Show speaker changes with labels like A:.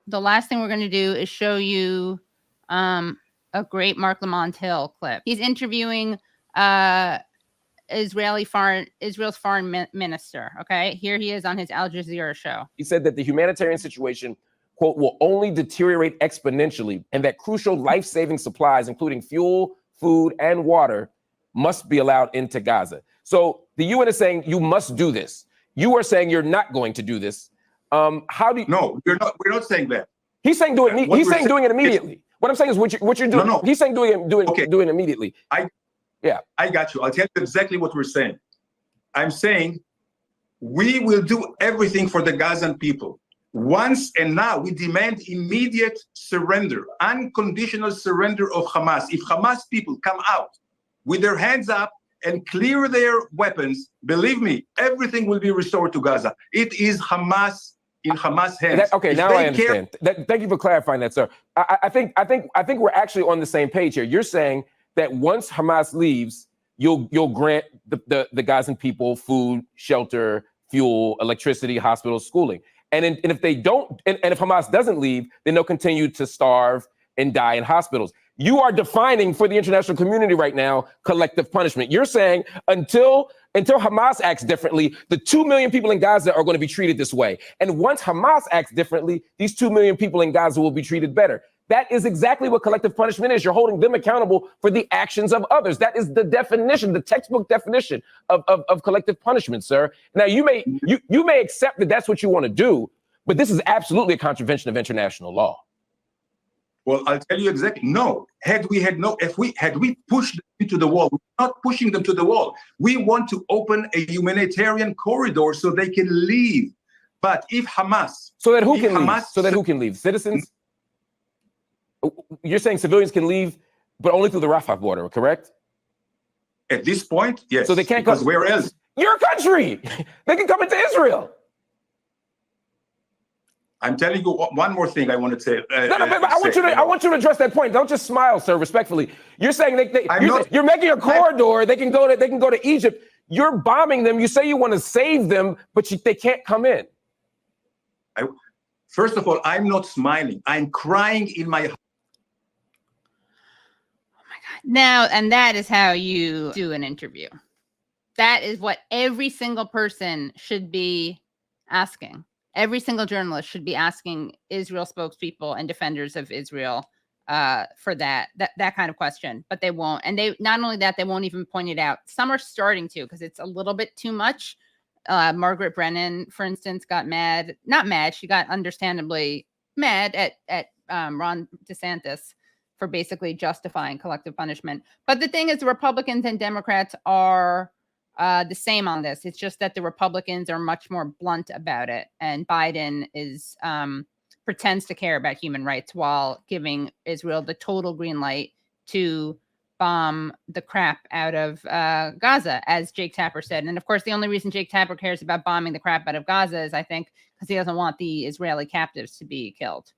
A: The last thing we're going to do is show you a great Marc Lamont Hill clip. He's interviewing Israel's foreign minister. Okay, here he is on his Al Jazeera show.
B: He said that the humanitarian situation, quote, will only deteriorate exponentially, and that crucial life-saving supplies, including fuel, food, and water, must be allowed into Gaza. So the UN is saying you must do this. You are saying you're not going to do this. How do you?
C: No, we're not saying that.
B: He's saying do it. He's saying doing it immediately. What I'm saying is what you're doing.
C: No.
B: He's saying doing it immediately.
C: I got you. I'll tell you exactly what we're saying. I'm saying we will do everything for the Gazan people. Once and now we demand immediate surrender, unconditional surrender of Hamas. If Hamas people come out with their hands up and clear their weapons, believe me, everything will be restored to Gaza. It is Hamas in Hamas hands.
B: Now I understand. Thank you for clarifying that, sir. I think we're actually on the same page here. You're saying that once Hamas leaves, you'll grant the Gazan people food, shelter, fuel, electricity, hospitals, schooling. And if they don't, and if Hamas doesn't leave, then they'll continue to starve and die in hospitals. You are defining for the international community right now collective punishment. You're saying until Hamas acts differently, the 2 million people in Gaza are going to be treated this way. And once Hamas acts differently, these 2 million people in Gaza will be treated better. That is exactly what collective punishment is. You're holding them accountable for the actions of others. That is the definition, the textbook definition of collective punishment, sir. Now, you may accept that that's what you want to do, but this is absolutely a contravention of international law.
C: Well, I'll tell you exactly. No, had we pushed them to the wall, we're not pushing them to the wall. We want to open a humanitarian corridor so they can leave. But if Hamas,
B: so that who can leave? Citizens? You're saying civilians can leave, but only through the Rafah border, correct?
C: At this point, yes.
B: So they can't
C: come. Where else?
B: Your country. They can come into Israel.
C: I'm telling you one more thing I want to say.
B: I want you to address that point. Don't just smile, sir, respectfully. You're saying you're making a corridor. They can go to Egypt. You're bombing them. You say you want to save them, but they can't come in.
C: First of all, I'm not smiling. I'm crying in my heart.
A: Oh my God. Now, and that is how you do an interview. That is what every single person should be asking. Every single journalist should be asking Israel spokespeople and defenders of Israel for that kind of question, but they won't. And they not only that, they won't even point it out. Some are starting to because it's a little bit too much. Margaret Brennan, for instance, got mad. Not mad. She got understandably mad at Ron DeSantis for basically justifying collective punishment. But the thing is, the Republicans and Democrats are the same on this. It's just that the Republicans are much more blunt about it, and Biden is pretends to care about human rights while giving Israel the total green light to bomb the crap out of Gaza, as Jake Tapper said. And of course, the only reason Jake Tapper cares about bombing the crap out of Gaza is, I think, because he doesn't want the Israeli captives to be killed.